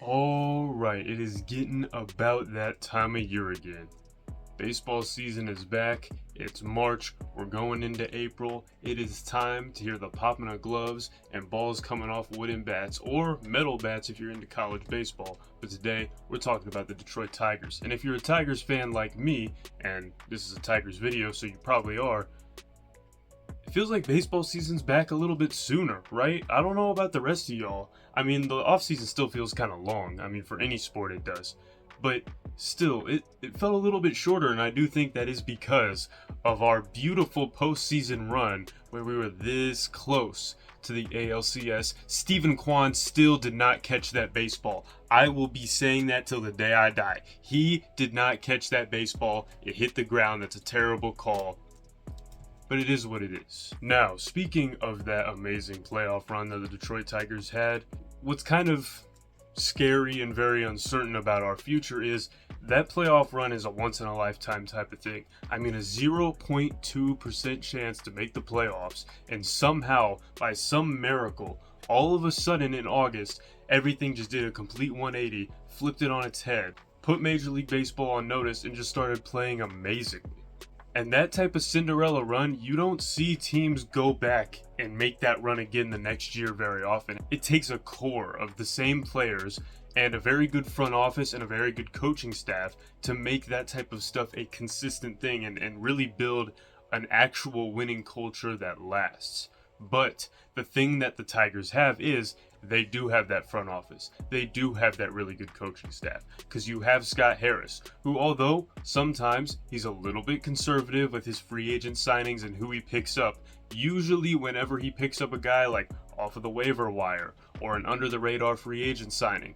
Alright, it is getting about that time of year again. Baseball season is back. It's March. We're going into April. It is time to hear the popping of gloves and balls coming off wooden bats or metal bats if you're into college baseball. But today, we're talking about the Detroit Tigers. And if you're a Tigers fan like me, and this is a Tigers video, so you probably are, it feels like baseball season's back a little bit sooner, right? I don't know about the rest of y'all. I mean, the offseason still feels kind of long. I mean, for any sport it does. But still, it felt a little bit shorter, and I do think that is because of our beautiful postseason run where we were this close to the ALCS. Stephen Kwan still did not catch that baseball. I will be saying that till the day I die. He did not catch that baseball. It hit the ground. That's a terrible call. But it is what it is. Now, speaking of that amazing playoff run that the Detroit Tigers had, what's kind of scary and very uncertain about our future is that playoff run is a once-in-a-lifetime type of thing. I mean, a 0.2% chance to make the playoffs, and somehow, by some miracle, all of a sudden in August, everything just did a complete 180, flipped it on its head, put Major League Baseball on notice, and just started playing amazingly. And that type of Cinderella run, you don't see teams go back and make that run again the next year very often. It takes a core of the same players and a very good front office and a very good coaching staff to make that type of stuff a consistent thing and really build an actual winning culture that lasts. But the thing that the Tigers have is they do have that front office. They do have that really good coaching staff because you have Scott Harris, who, although sometimes he's a little bit conservative with his free agent signings and who he picks up, usually whenever he picks up a guy like off of the waiver wire or an under the radar free agent signing,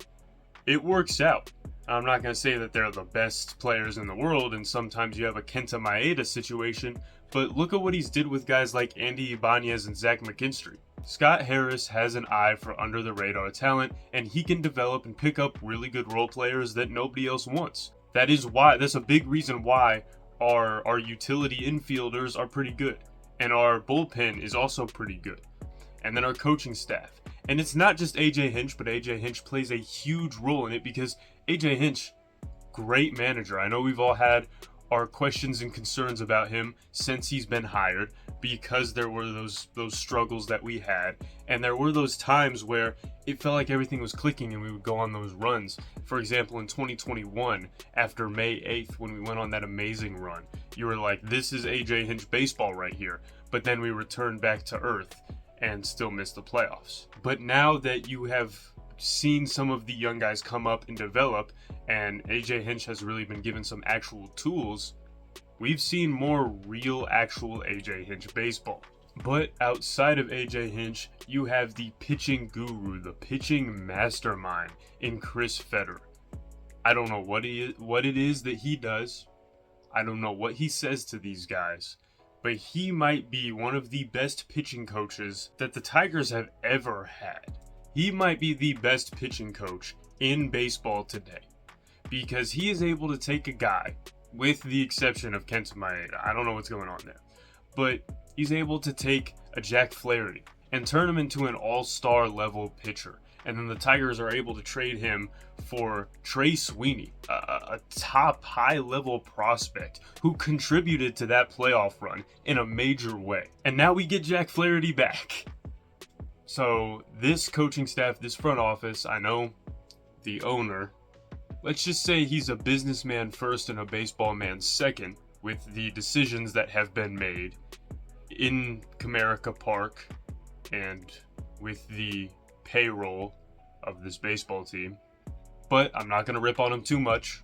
it works out. I'm not going to say that they're the best players in the world, and sometimes you have a Kenta Maeda situation, but look at what he's did with guys like Andy Ibanez and Zach McKinstry. Scott Harris has an eye for under-the-radar talent, and he can develop and pick up really good role players that nobody else wants. That's a big reason why our utility infielders are pretty good, and our bullpen is also pretty good, and then our coaching staff. And it's not just AJ Hinch, but AJ Hinch plays a huge role in it because AJ Hinch, great manager. I know we've all had our questions and concerns about him since he's been hired because there were those struggles that we had, and there were those times where it felt like everything was clicking and we would go on those runs. For example, in 2021, after May 8th, when we went on that amazing run, you were like, this is AJ Hinch baseball right here. But then we returned back to earth and still missed the playoffs. But now that you have seen some of the young guys come up and develop, and AJ Hinch has really been given some actual tools, we've seen more real, actual AJ Hinch baseball. But outside of AJ Hinch, you have the pitching guru, the pitching mastermind in Chris Federer. I don't know what it is that he does. I don't know what he says to these guys. But he might be one of the best pitching coaches that the Tigers have ever had. He might be the best pitching coach in baseball today because he is able to take a guy, with the exception of Kenta Maeda, I don't know what's going on there, but he's able to take a Jack Flaherty and turn him into an all-star level pitcher. And then the Tigers are able to trade him for Trey Sweeney, a top high-level prospect who contributed to that playoff run in a major way. And now we get Jack Flaherty back. So this coaching staff, this front office, I know the owner, let's just say he's a businessman first and a baseball man second with the decisions that have been made in Comerica Park and with the payroll of this baseball team. But I'm not going to rip on him too much.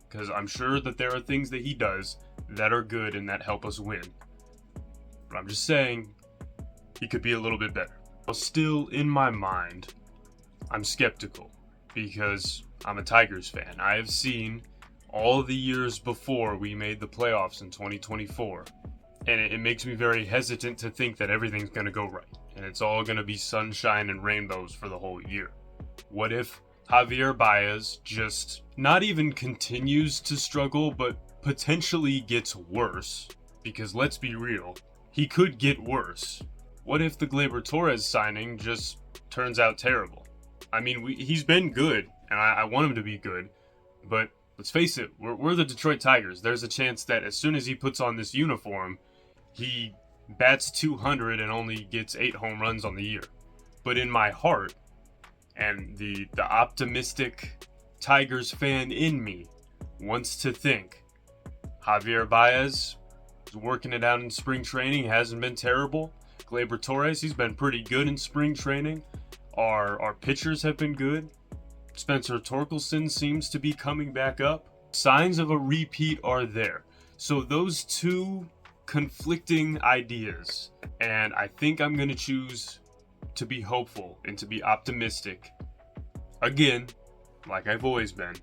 Because I'm sure that there are things that he does that are good and that help us win. But I'm just saying, he could be a little bit better. Still, in my mind, I'm skeptical because I'm a Tigers fan. I have seen all the years before we made the playoffs in 2024, and it makes me very hesitant to think that everything's going to go right and it's all going to be sunshine and rainbows for the whole year. What if Javier Baez just not even continues to struggle, but potentially gets worse? Because let's be real, he could get worse. What if the Gleyber Torres signing just turns out terrible? I mean, he's been good, and I want him to be good, but let's face it, we're the Detroit Tigers. There's a chance that as soon as he puts on this uniform, he bats 200 and only gets 8 home runs on the year. But in my heart, and the optimistic Tigers fan in me wants to think Javier Baez is working it out in spring training, hasn't been terrible. Gleyber Torres, he's been pretty good in spring training. Our pitchers have been good. Spencer Torkelson seems to be coming back up. Signs of a repeat are there. So those two conflicting ideas, and I think I'm going to choose to be hopeful and to be optimistic. Again, like I've always been.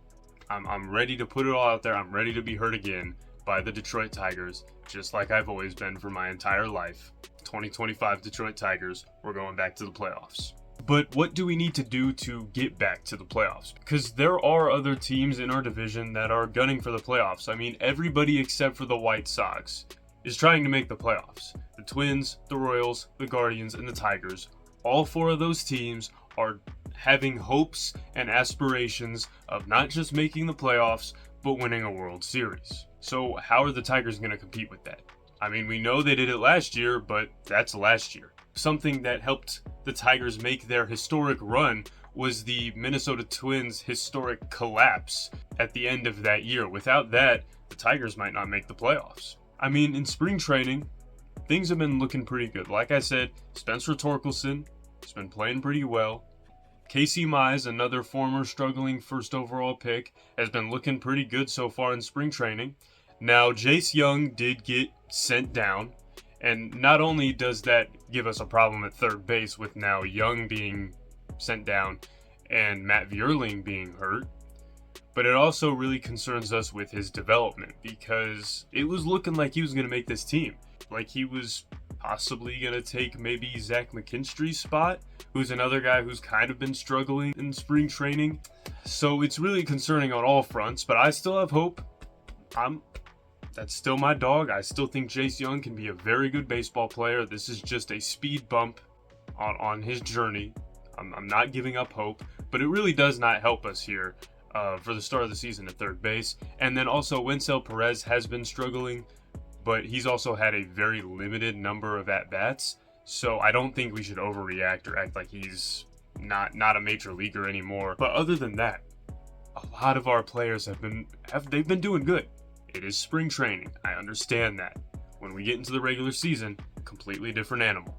I'm ready to put it all out there. I'm ready to be heard again by the Detroit Tigers, just like I've always been for my entire life. 2025 Detroit Tigers, we're going back to the playoffs. But what do we need to do to get back to the playoffs? Because there are other teams in our division that are gunning for the playoffs. I mean, everybody except for the White Sox is trying to make the playoffs. The Twins, the Royals, the Guardians, and the Tigers, all 4 of those teams are having hopes and aspirations of not just making the playoffs, but winning a World Series. So how are the Tigers going to compete with that? I mean, we know they did it last year, but that's last year. Something that helped the Tigers make their historic run was the Minnesota Twins' historic collapse at the end of that year. Without that, the Tigers might not make the playoffs. I mean, in spring training, things have been looking pretty good. Like I said, Spencer Torkelson has been playing pretty well. Casey Mize, another former struggling first overall pick, has been looking pretty good so far in spring training. Now, Jace Young did get sent down. And not only does that give us a problem at third base with now Young being sent down and Matt Vierling being hurt, but it also really concerns us with his development because it was looking like he was going to make this team. Like he was possibly going to take maybe Zach McKinstry's spot, who's another guy who's kind of been struggling in spring training. So it's really concerning on all fronts, but I still have hope. That's still my dog. I still think Jace Young can be a very good baseball player. This is just a speed bump on his journey. I'm not giving up hope, but it really does not help us here for the start of the season at third base. And then also Wenceel Perez has been struggling, but he's also had a very limited number of at-bats. So I don't think we should overreact or act like he's not a major leaguer anymore. But other than that, a lot of our players they've been doing good. It is spring training. I understand that. When we get into the regular season, completely different animal.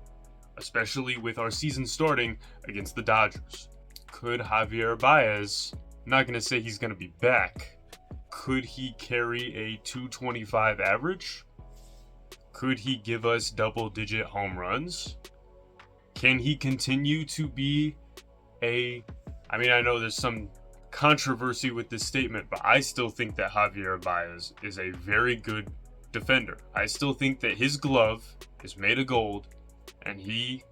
Especially with our season starting against the Dodgers. Could Javier Baez, I'm not going to say he's going to be back, could he carry a 225 average? Could he give us double-digit home runs? Can he continue to be I know there's some controversy with this statement, but I still think that Javier Baez is a very good defender. I still think that his glove is made of gold, and he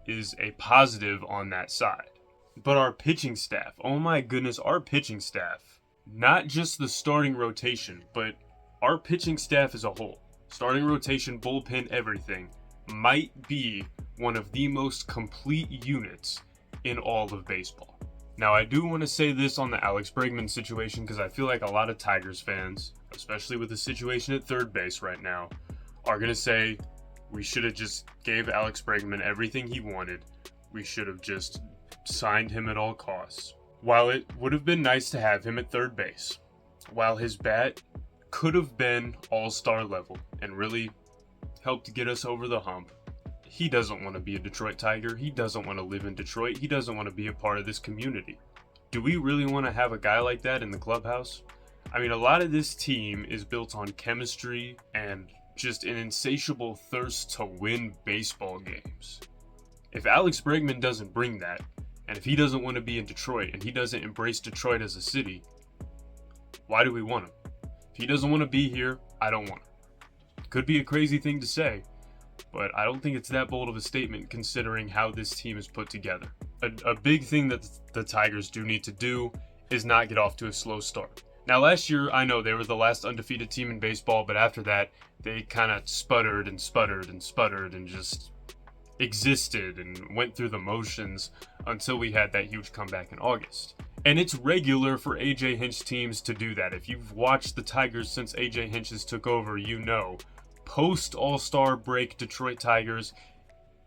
is a positive on that side. But our pitching staff, oh my goodness, our pitching staff, not just the starting rotation, but our pitching staff as a whole, starting rotation, bullpen, everything, might be one of the most complete units in all of baseball. Now, I do want to say this on the Alex Bregman situation because I feel like a lot of Tigers fans, especially with the situation at third base right now, are going to say we should have just gave Alex Bregman everything he wanted. We should have just signed him at all costs. While it would have been nice to have him at third base, while his bat could have been all-star level and really helped get us over the hump, he doesn't want to be a Detroit Tiger. He doesn't want to live in Detroit. He doesn't want to be a part of this community. Do we really want to have a guy like that in the clubhouse? I mean, a lot of this team is built on chemistry and just an insatiable thirst to win baseball games. If Alex Bregman doesn't bring that, and if he doesn't want to be in Detroit and he doesn't embrace Detroit as a city, why do we want him? If he doesn't want to be here, I don't want him. Could be a crazy thing to say, but I don't think it's that bold of a statement considering how this team is put together. A big thing that the Tigers do need to do is not get off to a slow start. Now, last year, I know they were the last undefeated team in baseball, but after that, they kind of sputtered and just existed and went through the motions until we had that huge comeback in August. And it's regular for AJ Hinch teams to do that. If you've watched the Tigers since AJ Hinch has took over, you know, post All-Star break Detroit Tigers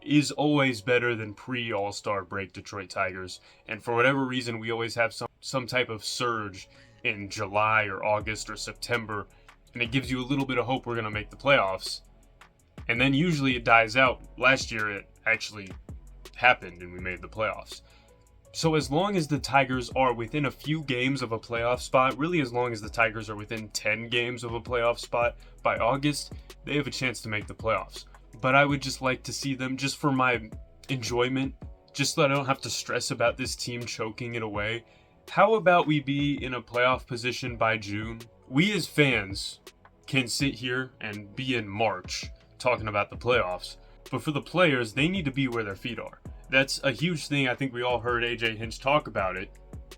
is always better than pre-All-Star break Detroit Tigers. And for whatever reason, we always have some type of surge in July or August or September, and it gives you a little bit of hope we're going to make the playoffs. And then usually it dies out. Last year it actually happened and we made the playoffs. So as long as the Tigers are within a few games of a playoff spot, really as long as the Tigers are within 10 games of a playoff spot by August, they have a chance to make the playoffs. But I would just like to see them, just for my enjoyment, just so I don't have to stress about this team choking it away. How about we be in a playoff position by June? We as fans can sit here and be in March talking about the playoffs, but for the players, they need to be where their feet are. That's a huge thing. I think we all heard AJ Hinch talk about it.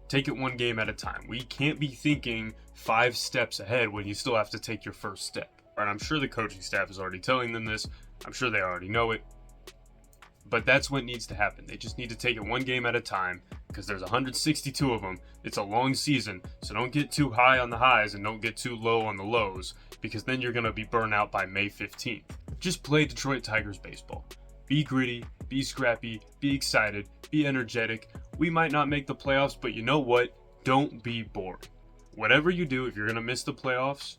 Take it one game at a time. We can't be thinking 5 steps ahead when you still have to take your first step. And I'm sure the coaching staff is already telling them this. I'm sure they already know it. But that's what needs to happen. They just need to take it one game at a time, because there's 162 of them. It's a long season, so don't get too high on the highs and don't get too low on the lows, because then you're going to be burnt out by May 15th. Just play Detroit Tigers baseball. Be gritty, be scrappy, be excited, be energetic. We might not make the playoffs, but you know what? Don't be boring. Whatever you do, if you're going to miss the playoffs,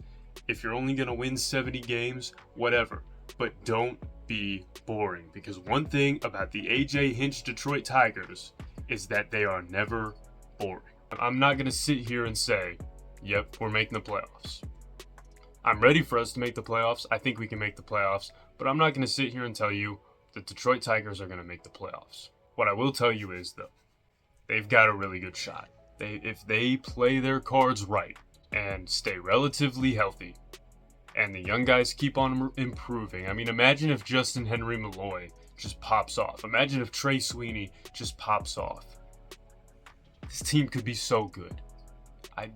if you're only going to win 70 games, whatever. But don't be boring, because one thing about the AJ Hinch Detroit Tigers is that they are never boring. I'm not going to sit here and say, yep, we're making the playoffs. I'm ready for us to make the playoffs. I think we can make the playoffs, but I'm not going to sit here and tell you the Detroit Tigers are going to make the playoffs. What I will tell you is, though, they've got a really good shot. If they play their cards right and stay relatively healthy, and the young guys keep on improving. I mean, imagine if Justin Henry Malloy just pops off. Imagine if Trey Sweeney just pops off. This team could be so good.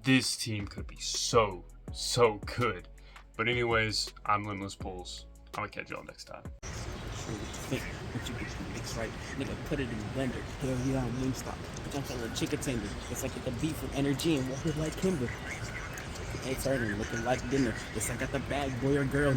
This team could be so good. But anyways, I'm Limitless Pools. I'm going to catch y'all next time. Think what you get the mix right, nigga, put it in the blender. Hell yeah, I'm Wingstop. Jump on the chicken tender. It's like the beef with energy and water like Kimber. Hey, turning looking like dinner. It's like I got the bag, boy or girl.